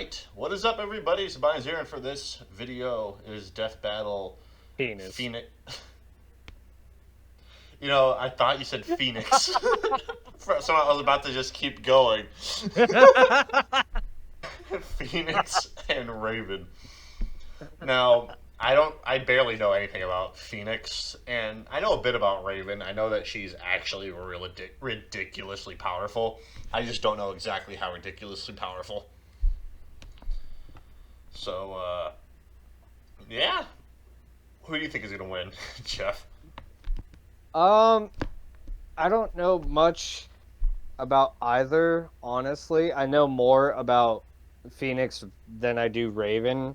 Alright, what is up everybody? Sabine's here, and for this video is Death Battle Penis. Phoenix. You know, I thought you said Phoenix. So I was about to just keep going. Phoenix and Raven. Now, I barely know anything about Phoenix, and I know a bit about Raven. I know that she's actually really ridiculously powerful. I just don't know exactly how ridiculously powerful. So, yeah. Who do you think is going to win, Jeff? I don't know much about either, honestly. I know more about Phoenix than I do Raven.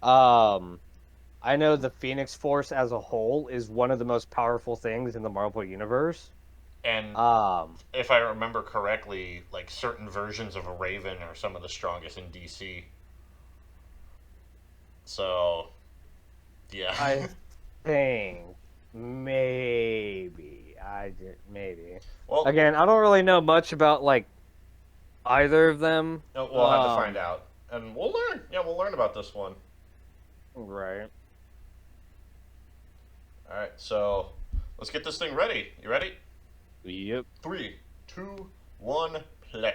I know the Phoenix Force as a whole is one of the most powerful things in the Marvel Universe. And Um, if I remember correctly, like certain versions of a Raven are some of the strongest in DC. So, yeah. I think maybe Well, Again, I don't really know much about like either of them. we'll have to find out, and we'll learn. Yeah, we'll learn about this one. Right. All right, so let's get this thing ready. You ready? Yep. 3, 2, 1, play.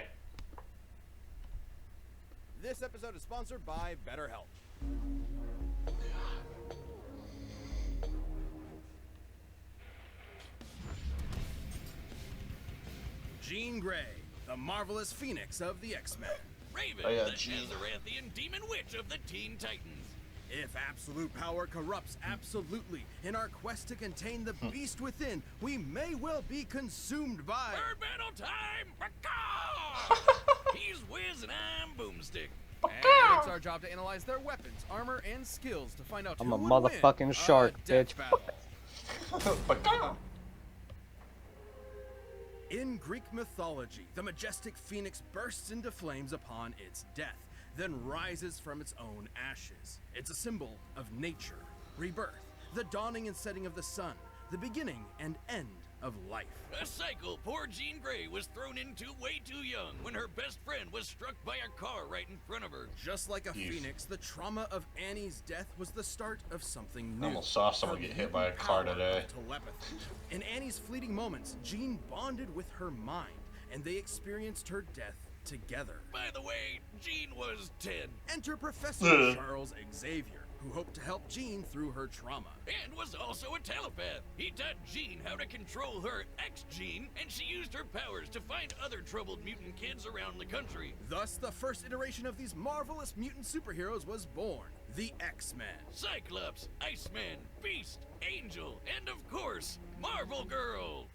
This episode is sponsored by BetterHelp. Jean Grey, the marvelous Phoenix of the X-Men. Raven, Oh, yeah, the Jean. Azaranthian demon witch of the Teen Titans. If absolute power corrupts absolutely, in our quest to contain the beast within, we may well be consumed by... Bird battle time! Baka! He's Wiz and I'm Boomstick. And it's our job to analyze their weapons, armor, and skills to find out I'm who a would motherfucking win shark, a death bitch. battle. In Greek mythology, the majestic phoenix bursts into flames upon its death, then rises from its own ashes. It's a symbol of nature, rebirth, the dawning and setting of the sun, the beginning and end of life. A cycle poor Jean Grey was thrown into way too young when her best friend was struck by a car right in front of her. Just like a Yeesh. phoenix, the trauma of Annie's death was the start of something I new. almost saw someone Her get hit by a mutant car power today. of telepathy. In Annie's fleeting moments, Jean bonded with her mind, and they experienced her death together. By the way, Jean was 10 Enter Professor Charles Xavier, who hoped to help Jean through her trauma. and was also a telepath. He taught Jean how to control her ex-Jean, and she used her powers to find other troubled mutant kids around the country. Thus, the first iteration of these marvelous mutant superheroes was born, the X-Men. Cyclops, Iceman, Beast, Angel, and of course, Marvel Girl.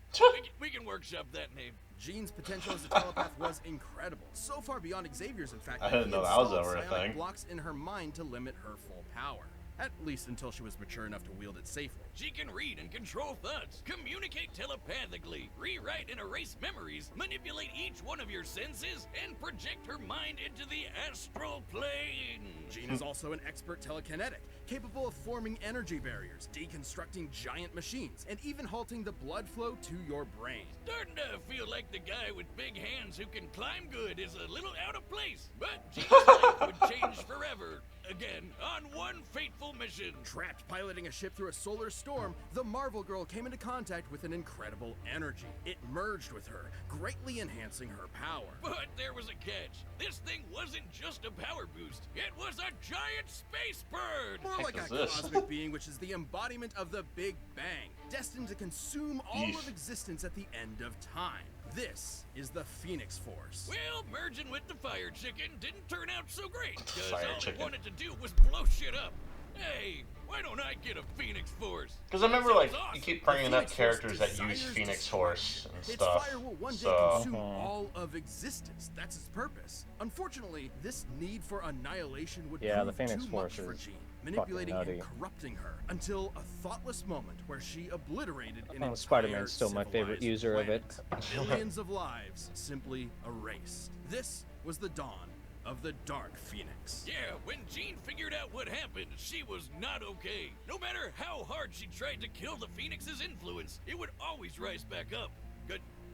We can workshop that name. Jean's potential as a telepath was incredible, so far beyond Xavier's, in fact, I that didn't he know that was installed ever a psionic thing. blocks in her mind to limit her full power. At least until she was mature enough to wield it safely. She can read and control thoughts, communicate telepathically, rewrite and erase memories, manipulate each one of your senses, and project her mind into the astral plane. Jean is also an expert telekinetic, capable of forming energy barriers, deconstructing giant machines, and even halting the blood flow to your brain. Starting to feel like the guy with big hands who can climb good is a little out of place, but Jean's life would change forever. Again, on one fateful mission. Trapped piloting a ship through a solar storm, the Marvel Girl came into contact with an incredible energy. It merged with her, greatly enhancing her power. But there was a catch. This thing wasn't just a power boost. It was a giant space bird. More like is a this? cosmic being which is the embodiment of the Big Bang, destined to consume all Yeesh. of existence at the end of time. This is the Phoenix Force. Well, merging with the fire chicken didn't turn out so great, because Fire all chicken. it wanted to do was blow shit up. Hey, why don't I get a Phoenix Force? Because I remember, That like, sounds you awesome. keep bringing up Phoenix Force characters that use desires Phoenix destruction. Force and Its stuff. fire will one day So, consume all of existence. That's its purpose. Unfortunately, this need for annihilation would Yeah, the prove Phoenix too Force much for is Jean, fucking manipulating and nutty. corrupting her until a thoughtless moment where she obliterated an found entire Spider-Man's still my favorite civilized user of it. planet. Millions of lives simply erased. This was the dawn of the Dark Phoenix. Yeah, when Jean figured out what happened, she was not okay. No matter how hard she tried to kill the Phoenix's influence, it would always rise back up.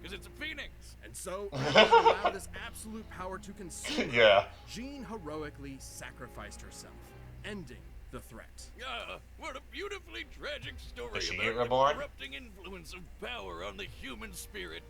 because it's a phoenix. And so, in order to allow this absolute power to consume her, Yeah. Jean heroically sacrificed herself, ending the threat. Ah, what a beautifully tragic story Does she about get the reborn? corrupting influence of power on the human spirit.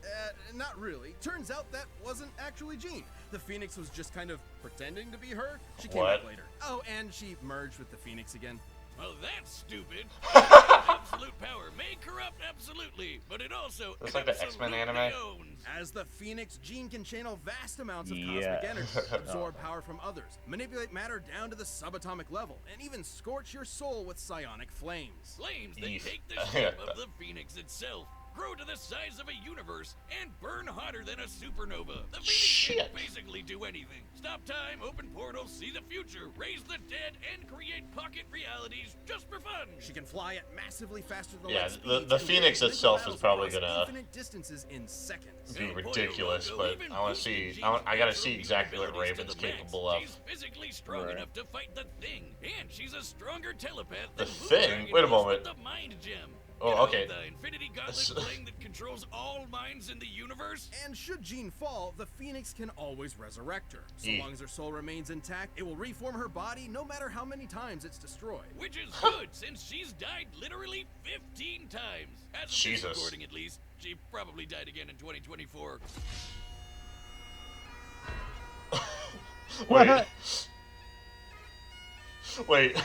Not really. Turns out that wasn't actually Jean. The Phoenix was just kind of pretending to be her. She came What? back later. Oh, and she merged with the Phoenix again. Well, that's stupid. Absolute power may corrupt absolutely, but it also It's like the X-Men absolutely anime. owns. As the Phoenix, Jean can channel vast amounts of Yeah. cosmic energy, absorb power from others, manipulate matter down to the subatomic level, and even scorch your soul with psionic flames. Flames that Eef. take the shape of the phoenix itself, grow to the size of a universe, and burn hotter than a supernova. The phoenix Shit. can basically do anything. Stop time, open portals, see the future, raise the dead, and create pocket realities just for fun. She can fly at massively faster than Yeah, light the speeds and Phoenix win itself battles is probably across gonna infinite distances in seconds. be El Pollo ridiculous, Loco but even I want to boosted see. Jean's I gotta natural see exactly what abilities to Raven's the max. capable of. She's physically strong Right. enough to fight the Thing, and she's a stronger telepath The than Blue Thing? Dragon Wait a was moment. with the Mind Gem. Oh, You know, okay. The Infinity That's- Gauntlet thing that controls all minds in the universe. And should Jean fall, the Phoenix can always resurrect her. So Eek. long as her soul remains intact, it will reform her body no matter how many times it's destroyed. Which is good, since she's died literally 15 times. As of this Jesus. recording, at least. She probably died again in 2024. Wait. Wait.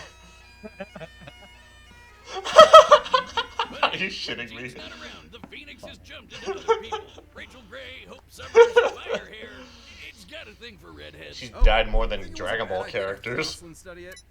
Are you shitting me? Jean's not around. The Phoenix has jumped into other people. Rachel Gray, Hope Summers, Firehair. It's got a thing for redheads. She's Oh, died more I than think it was a Dragon bad Ball idea to characters. Jocelyn study it.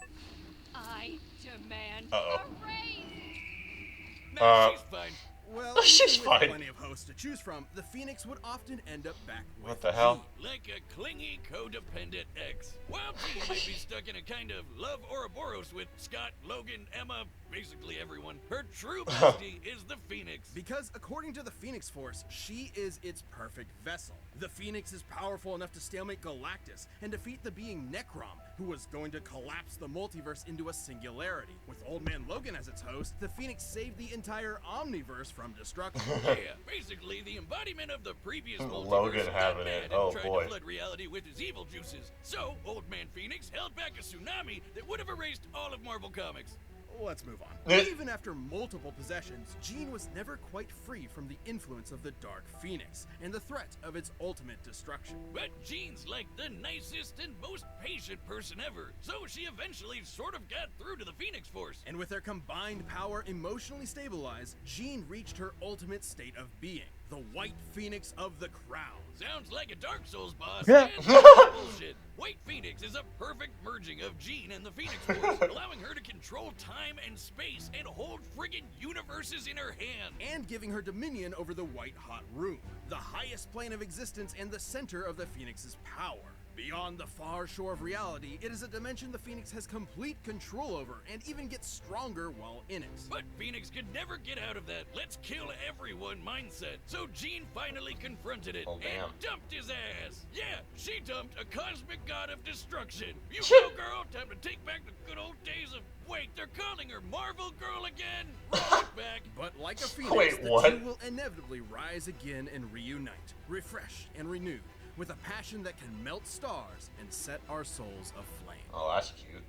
I demand Uh-oh. a raise. No, she's fine. Well, She's even with fine. plenty of hosts to choose from, the Phoenix would often end up back with What the hell? Jean. Like a clingy, codependent ex. While Jean might be stuck in a kind of love Ouroboros with Scott, Logan, Emma, basically everyone, her true bestie is the Phoenix. Because according to the Phoenix Force, she is its perfect vessel. The Phoenix is powerful enough to stalemate Galactus and defeat the being Necrom, who was going to collapse the multiverse into a singularity. With Old Man Logan as its host, the Phoenix saved the entire Omniverse from destruction. Yeah, basically the embodiment of the previous multiverse Logan got having mad it. and Oh, tried boy. to flood reality with his evil juices. So, Old Man Phoenix held back a tsunami that would have erased all of Marvel Comics. Let's move on. Eh. Even after multiple possessions, Jean was never quite free from the influence of the Dark Phoenix and the threat of its ultimate destruction. But Jean's like the nicest and most patient person ever, so she eventually sort of got through to the Phoenix Force. And with their combined power emotionally stabilized, Jean reached her ultimate state of being, the White Phoenix of the Crowd. Sounds like a Dark Souls boss. Yeah. And that's bullshit. White Phoenix is a perfect merging of Jean and the Phoenix Force, allowing her to control time and space and hold friggin' universes in her hand. And giving her dominion over the White Hot Room, the highest plane of existence and the center of the Phoenix's power. Beyond the far shore of reality, it is a dimension the Phoenix has complete control over and even gets stronger while in it. But Phoenix could never get out of that let's kill everyone mindset. So Jean finally confronted it Oh, and damn. dumped his ass. Yeah, she dumped a cosmic god of destruction. You go, girl. Time to take back the good old days of. Wait, they're calling her Marvel Girl again? Roll it back. But like a Phoenix, Wait, the what? two will inevitably rise again and reunite, refreshed and renewed, with a passion that can melt stars and set our souls aflame. Oh, that's cute.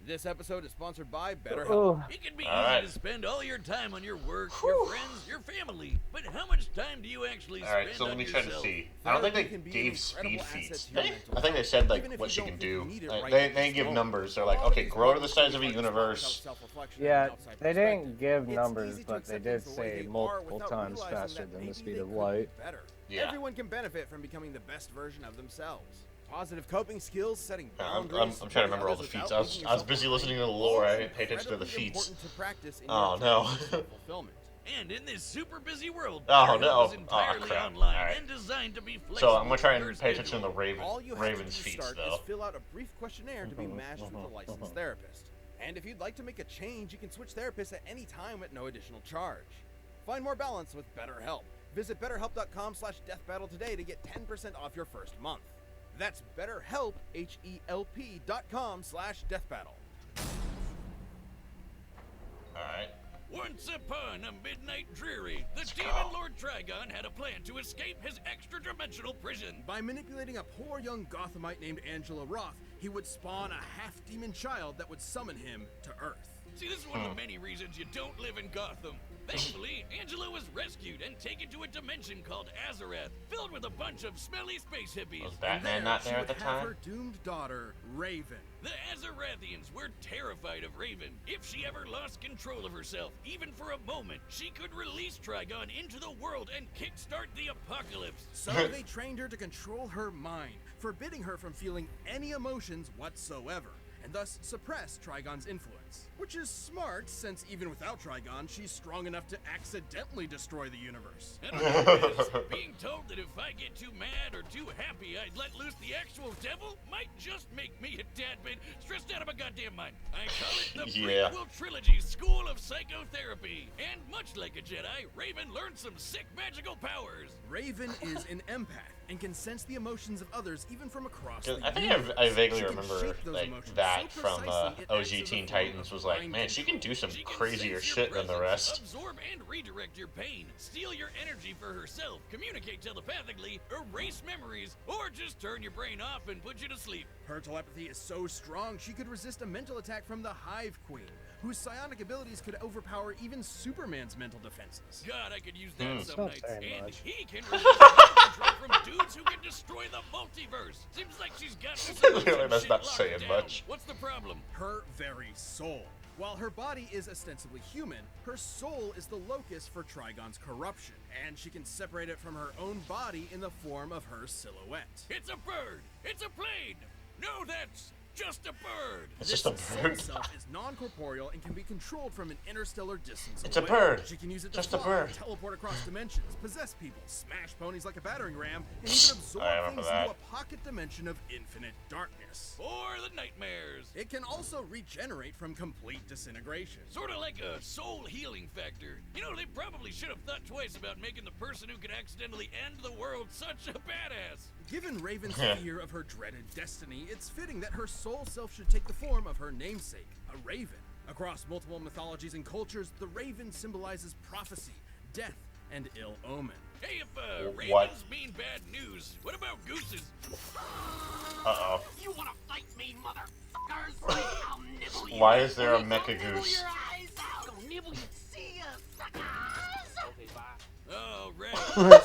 This episode is sponsored by BetterHelp. Oh, It can be All easy right. to spend all your time on your work, your friends, your family. But how much time do you actually All spend right, so let on me try to yourself? see. I don't think Therapy they can be an gave incredible speed asset feats. to your They, mental I think they said like Even if what you she don't can think you do. need it Like, right they at they this give moment. numbers. They're like, All of okay, these grow to the moments size of a reflect universe. self-reflection yeah, and outside they perspective. didn't give It's numbers, easy to but they accept did things the way say they are multiple without times realizing faster that than the maybe speed they of could be light. better. Yeah. Everyone can benefit from becoming the best version of themselves. Positive coping skills, setting I'm boundaries. trying to remember all the supporting feats. others I was without busy making listening to the yourself lore. I behind. didn't pay attention to the Incredibly feats. important to practice in Oh, your no. fulfillment. And in this super busy world, Oh, BetterHelp no. is entirely Oh, crap. online All right. and designed to be flexible. So I'm gonna try to your and pay attention to the schedule. All you have Raven's to do to feats start though. is fill out a brief questionnaire to be matched with a licensed therapist. And if you'd like to make a change, you can switch therapists at any time at no additional charge. Find more balance with BetterHelp. Visit betterhelp.com/deathbattle today to get 10% off your first month. That's BetterHelp, HELP.com/deathbattle. All right. Once upon a midnight dreary, the Demon Lord Trigon had a plan to escape his extra-dimensional prison. By manipulating a poor young Gothamite named Angela Roth, he would spawn a half-demon child that would summon him to Earth. See, this is one of the many reasons you don't live in Gotham. Thankfully, Angela was rescued and taken to a dimension called Azarath, filled with a bunch of smelly space hippies. Was And Batman not she there at would the have time? her doomed daughter, Raven. The Azarathians were terrified of Raven. If she ever lost control of herself, even for a moment, she could release Trigon into the world and kickstart the apocalypse. So they trained her to control her mind, forbidding her from feeling any emotions whatsoever, and thus suppress Trigon's influence. Which is smart, since even without Trigon, she's strong enough to accidentally destroy the universe. And the thing is, being told that if I get too mad or too happy I'd let loose the actual devil might just make me a tad bit stressed out of my goddamn mind. I call it the Yeah. prequel trilogy School of Psychotherapy. And much like a Jedi, Raven learned some sick magical powers. Raven is an empath and can sense the emotions of others even from across 'Cause the I think universe. I vaguely She can remember shape those like emotions that so from precisely it acts OG as a Teen form Titans of was like, mind man, she can do some She can crazier sense your shit than the presence, rest. Absorb and redirect your pain, steal your energy for herself, communicate telepathically, erase memories, or just turn your brain off and put you to sleep. Her telepathy is so strong she could resist a mental attack from the Hive Queen, whose psionic abilities could overpower even Superman's mental defenses. God, I could use that some Not nights. saying And much. he can resist mind control from dudes who can destroy the multiverse. Seems like she's got this Really, that's shit not locked saying down. much. What's the problem? Her very soul. While her body is ostensibly human, her soul is the locus for Trigon's corruption, and she can separate it from her own body in the form of her silhouette. It's a bird. It's a plane. No, that's just a bird. It's This just a soul bird. self is non-corporeal and can be controlled from an interstellar distance It's a away. bird. She can use it to Just a fly, bird. teleport across dimensions, possess people, smash ponies like a battering ram, and even absorb I remember things that. into a pocket dimension of infinite darkness. Or the nightmares. It can also regenerate from complete disintegration. Sort of like a soul healing factor. You know, they probably should have thought twice about making the person who could accidentally end the world such a badass. Given Raven's fear of her dreaded destiny, it's fitting that her soul self should take the form of her namesake, a raven. Across multiple mythologies and cultures, the raven symbolizes prophecy, death, and ill omen. Hey, if ravens What? mean bad news, what about gooses? Uh-oh. You wanna fight me, motherfuckers? I'll nibble you. Why is there a I'll mecha nibble goose? your eyes out. I'll nibble you. See ya, suckers. Okay, bye. Oh, right.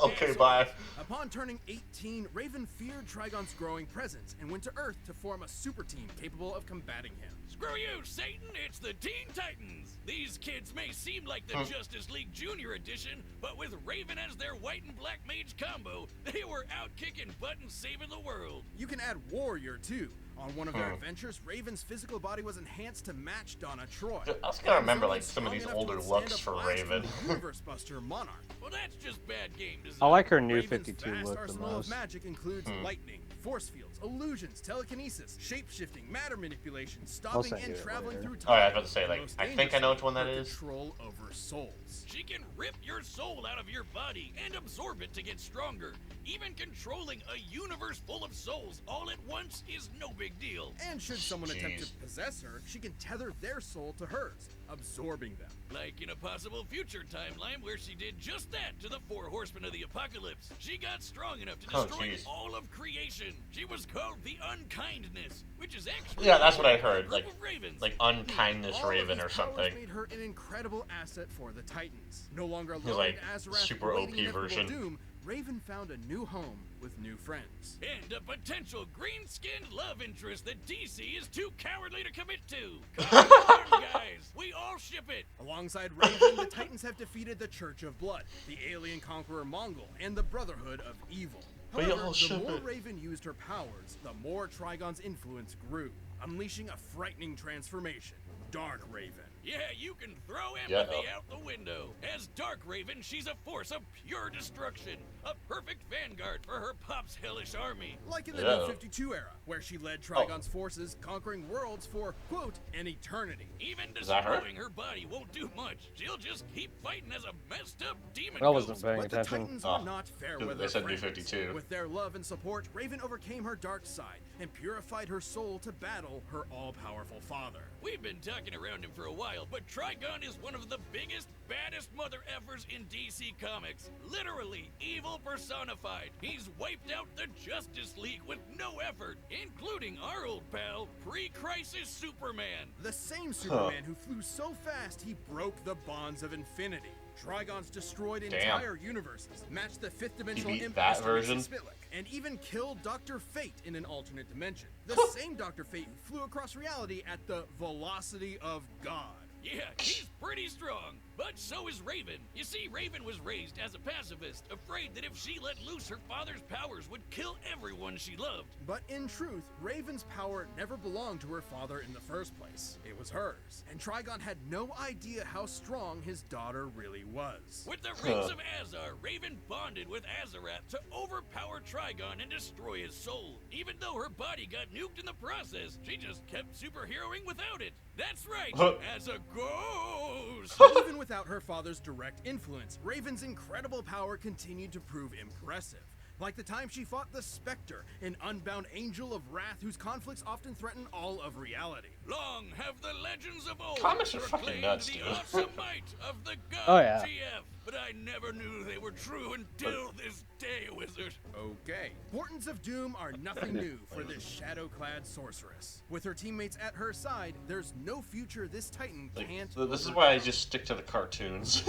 Okay, bye. Upon turning 18, Raven feared Trigon's growing presence and went to Earth to form a super team capable of combating him. Screw you, Satan! It's the Teen Titans! These kids may seem like the Justice League Junior Edition, but with Raven as their white and black mage combo, they were out kicking butt and saving the world. You can add Warrior too. On one of their adventures, Raven's physical body was enhanced to match Donna Troy. I was gonna remember like Raven's some of strong these enough to older withstand looks a for blast from Raven. the Universe Buster Monarch. Well, that's just bad game design. I like her new Raven's 52 vast look the arsenal of most. magic includes lightning, force fields, illusions, telekinesis, shape-shifting, matter manipulation, stopping send and you it traveling later. through time. Oh, yeah, I was about to say, and like, most I think I know which one that dangerous, is. her Control over souls. She can rip your soul out of your body and absorb it to get stronger. Even controlling a universe full of souls all at once is no big deal. And should someone attempt to Jeez. possess her, she can tether their soul to hers, absorbing them. Like in a possible future timeline where she did just that to the Four Horsemen of the Apocalypse. She got strong enough to Oh, destroy jeez. all of creation. She was called the Unkindness, which is actually Yeah, that's what I a heard. group Like, of ravens. like unkindness All of Raven these or powers something. made her an incredible asset for the Titans. No longer He's alone like in Azarath, super awaiting OP inevitable version. Doom, Raven found a new home with new friends. And a potential green-skinned love interest that DC is too cowardly to commit to. Come on, guys. We all ship it. Alongside Raven, the Titans have defeated the Church of Blood, the alien conqueror Mongol, and the Brotherhood of Evil. We However, all the ship more it. Raven used her powers, the more Trigon's influence grew, unleashing a frightening transformation. Dark Raven. Yeah, you can throw Yeah. empathy out the window. As Dark Raven, she's a force of pure destruction. A perfect vanguard for her pop's hellish army. Like in the Yeah. New 52 era, where she led Trigon's forces, conquering worlds for, quote, an eternity. Even Is that her? destroying her body won't do much. She'll just keep fighting as a messed up demon I wasn't ghost. paying But the attention. Titans Oh. were not fair They with her said New friends. 52. With their love and support, Raven overcame her dark side and purified her soul to battle her all-powerful father. We've been talking around him for a while while, but Trigon is one of the biggest, baddest mother effers in DC Comics. Literally, evil personified. He's wiped out the Justice League with no effort, including our old pal, pre-Crisis Superman. The same Superman who flew so fast he broke the bonds of infinity. Trigon's destroyed entire universes, matched the fifth dimensional beat imp that Mr. version? Spitlick, and even killed Dr. Fate in an alternate dimension. The same Dr. Fate who flew across reality at the velocity of God. Yeah, he's pretty strong, but so is Raven. You see, Raven was raised as a pacifist, afraid that if she let loose her father's powers would kill everyone she loved. But in truth, Raven's power never belonged to her father in the first place. It was hers, and Trigon had no idea how strong his daughter really was. With the Rings of Azar, Raven bonded with Azarath to overpower Trigon and destroy his soul. Even though her body got nuked in the process, she just kept superheroing without it. That's right, as a ghost! Even without her father's direct influence, Raven's incredible power continued to prove impressive. Like the time she fought the Spectre, an unbound angel of wrath whose conflicts often threaten all of reality. Long have the legends of old Comics are fucking proclaimed nuts, the dude. awesome might of the god Oh, yeah. GF, but I never knew they were true until this day, Wizard. Okay. Portents of Doom are nothing new for this shadow-clad sorceress. With her teammates at her side, there's no future this Titan Like, can't this is why I just stick to the cartoons.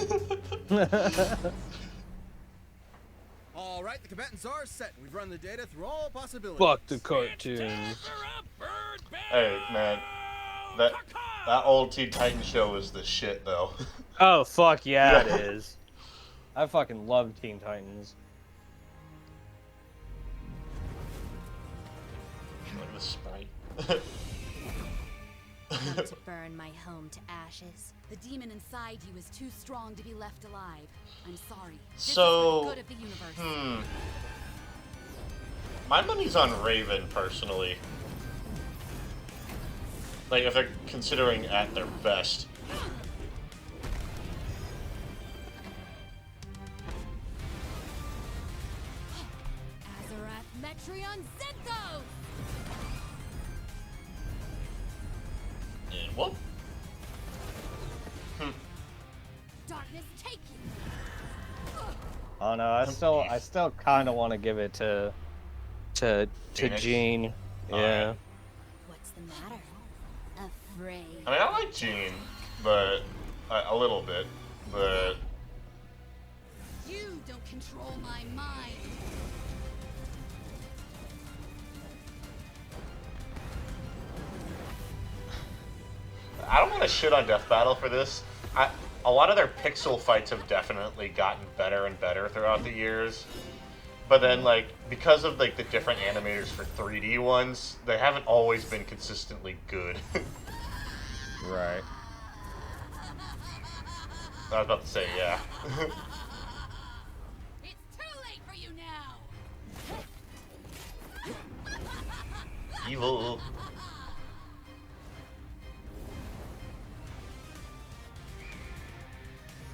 All right, the combatants are set. We've run the data through all possibilities. Fuck the It's cartoons. time for a bird Hey, man, that old Teen Titans show was the shit, though. Oh, fuck yeah, Yeah. it is. I fucking love Teen Titans. Like the sprite. Come to burn my home to ashes. The demon inside you is too strong to be left alive. I'm sorry. This is for So, the good of the universe. My money's on Raven, personally. Like, if they're considering at their best. Azarath Metreon Zethos! And what? Darkness take you! Oh no, I still kind of want to give it to Phoenix? Jean. Oh, Yeah. What's the matter? Afraid. I mean, I like Jean, but a little bit, but You don't control my mind. I don't want to shit on Death Battle for this. A lot of their pixel fights have definitely gotten better and better throughout the years. But then, like, because of like the different animators for 3D ones, they haven't always been consistently good. Right. I was about to say, yeah. It's too late for you now! Evil.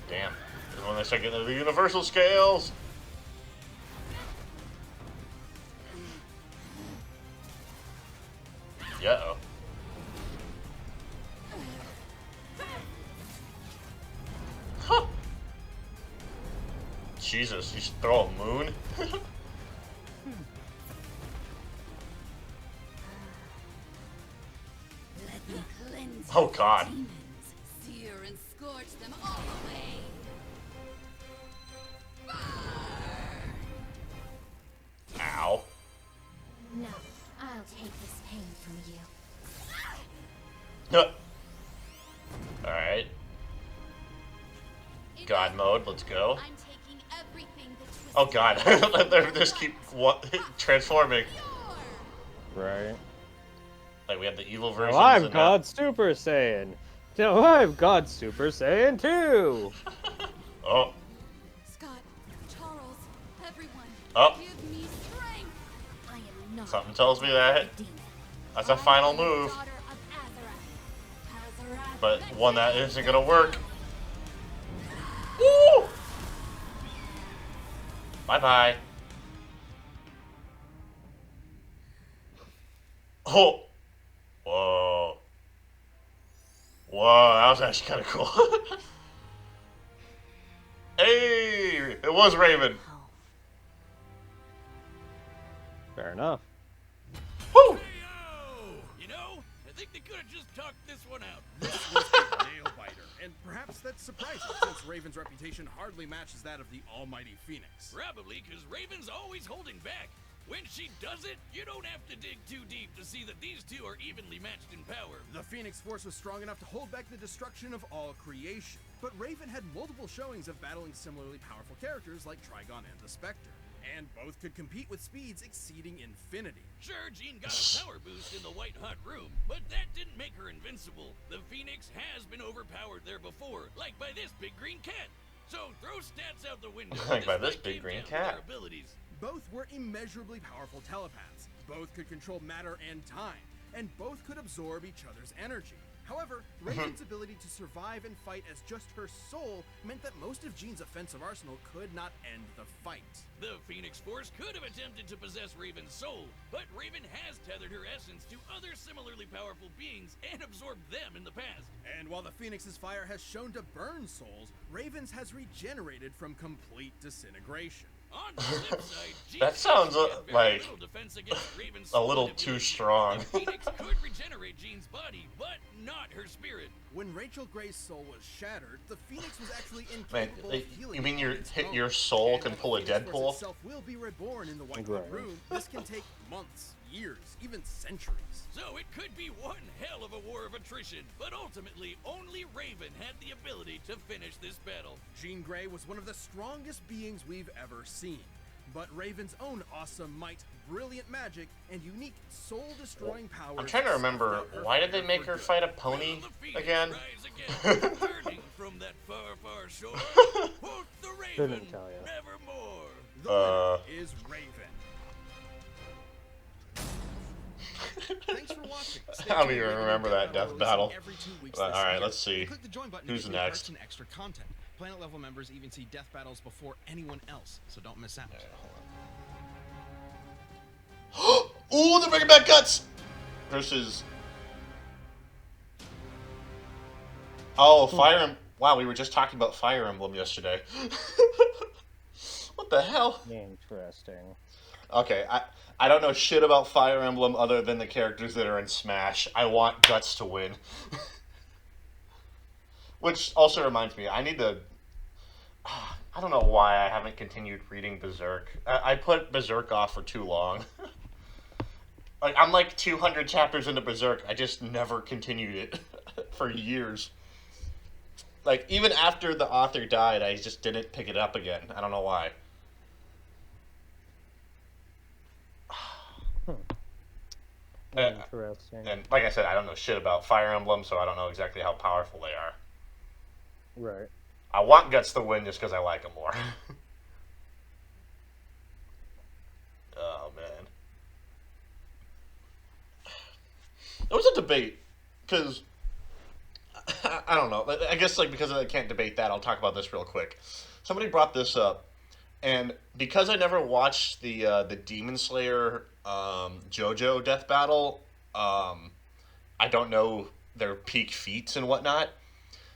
Damn. This is when they start getting the universal scales. Uh-oh. Huh. Jesus, you should throw a moon? Let me cleanse Oh, you of God. demons, sear and scorch them all away. Ow. No, I'll take this pain from you. Alright. God mode, let's go. I'm taking everything that twisted Oh god, they just keep transforming. Right. Like we have the evil versions. Now I'm and God Super Saiyan. Now I'm God Super Saiyan 2. Oh, Scott, Charles, everyone, Oh. give me strength. I am not something tells me that. a demon. That's a final move, Daughter of Azarath. Azarath but Metreon. one that isn't gonna work. Woo! Bye bye. Oh. Whoa. Whoa, that was actually kind of cool. Hey, it was Raven. Fair enough. Woo! Hey-o! You know, I think they could have just talked this one out. This was a nail biter, and perhaps that's surprising since Raven's reputation hardly matches that of the almighty Phoenix. Probably because Raven's always holding back. When she does it, you don't have to dig too deep to see that these two are evenly matched in power. The Phoenix Force was strong enough to hold back the destruction of all creation, but Raven had multiple showings of battling similarly powerful characters like Trigon and the Spectre, and both could compete with speeds exceeding infinity. Sure, Jean got a power boost in the White Hot Room, but that didn't make her invincible. The Phoenix has been overpowered there before, like by this big green cat. So throw stats out the window. Like by this fight big came green down to cat. their abilities. Both were immeasurably powerful telepaths. Both could control matter and time, and both could absorb each other's energy. However, Raven's ability to survive and fight as just her soul meant that most of Jean's offensive arsenal could not end the fight. The Phoenix Force could have attempted to possess Raven's soul, but Raven has tethered her essence to other similarly powerful beings and absorbed them in the past. And while the Phoenix's fire has shown to burn souls, Raven's has regenerated from complete disintegration. On the flip side, Jean That sounds had very like little defense against Raven's a little solid too ability. strong. The Phoenix could regenerate Jean's body, but not her spirit. When Rachel Gray's soul was shattered, the Phoenix was actually Man, incapable like, of healing. you mean on its own. your soul And can while pull a the Phoenix Force Deadpool? itself will be reborn in the White Right. Hot Room. This can take months, years, even centuries. So it could be one hell of a war of attrition, but ultimately only Raven had the ability to finish this battle. Jean Grey was one of the strongest beings we've ever seen. But Raven's own awesome might, brilliant magic, and unique soul-destroying powers. I'm trying to remember, snuffed out her why did fire they make for her good. fight a pony Will the Phoenix again? rise again, returning from that far, far shore? Quote the Raven, Couldn't tell ya. nevermore. The winner is Raven. Thanks for watching. Stay I don't tuned. even Raven remember and that death releasing battle. every 2 weeks But, this alright, year. let's see. Click the join button Who's to get new next? perks and extra content. Planet level members even see death battles before anyone else, so don't miss out. Ooh, they're bringing back Guts! Versus... Oh, Fire Emblem. Wow, we were just talking about Fire Emblem yesterday. What the hell? Interesting. Okay, I don't know shit about Fire Emblem other than the characters that are in Smash. I want Guts to win. Which also reminds me, I need to... I don't know why I haven't continued reading Berserk. I put Berserk off for too long. Like, I'm like 200 chapters into Berserk. I just never continued it for years. Like, even after the author died, I just didn't pick it up again. I don't know why. Interesting. And like I said, I don't know shit about Fire Emblem, so I don't know exactly how powerful they are. Right. I want Guts to win just because I like him more. Oh, man. It was a debate, because, I don't know, I guess, like, because I can't debate that, I'll talk about this real quick. Somebody brought this up, and because I never watched the Demon Slayer JoJo death battle, I don't know their peak feats and whatnot.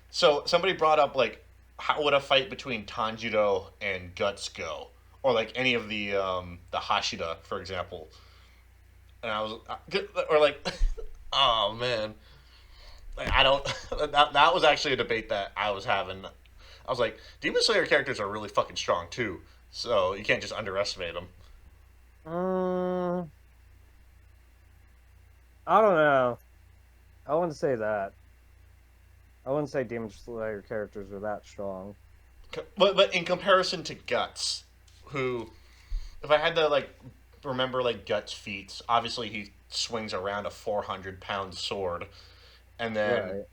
So somebody brought up, like, how would a fight between Tanjiro and Guts go? Or, like, any of the Hashira, for example. And I was, or, like, oh, man. Like, I don't, that was actually a debate that I was having. I was like, Demon Slayer characters are really fucking strong, too. So you can't just underestimate them. I don't know. I wouldn't say that. I wouldn't say Demon Slayer characters are that strong. But in comparison to Guts, who, if I had to, like, remember, like, Guts' feats, obviously he swings around a 400-pound sword, and then,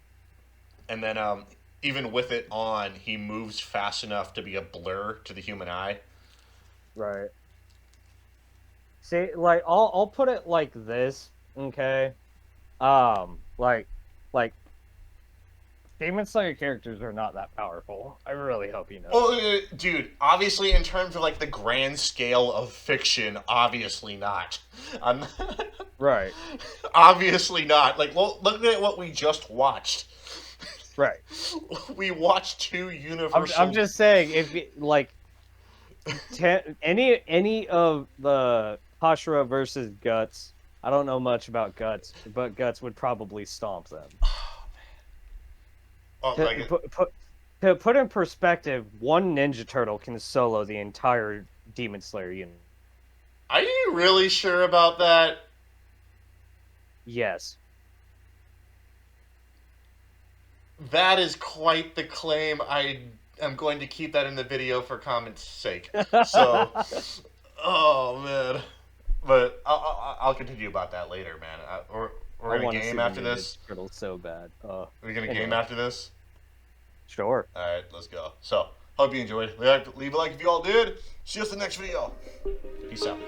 even with it on, he moves fast enough to be a blur to the human eye. Right. See, like, I'll put it like this, okay? Like, Demon Slayer characters are not that powerful. I really hope you know. Well, dude, obviously in terms of, like, the grand scale of fiction, obviously not. Right. Obviously not. Like, well, look at what we just watched. Right. We watched two Universal. I'm just saying, if it, like any of the Hashira versus Guts, I don't know much about Guts, but Guts would probably stomp them. Oh, To, like, to put in perspective, one Ninja Turtle can solo the entire Demon Slayer unit. are you really sure about that? Yes. That is quite the claim. I am going to keep that in the video for comment's sake. So, oh man, but I'll continue about that later, man. We're gonna wanna see game the after Ninja this. Turtle so bad. We're gonna anyway. game after this. Sure. All right, let's go. So, hope you enjoyed. Leave a like if you all did. See us in the next video. Peace out.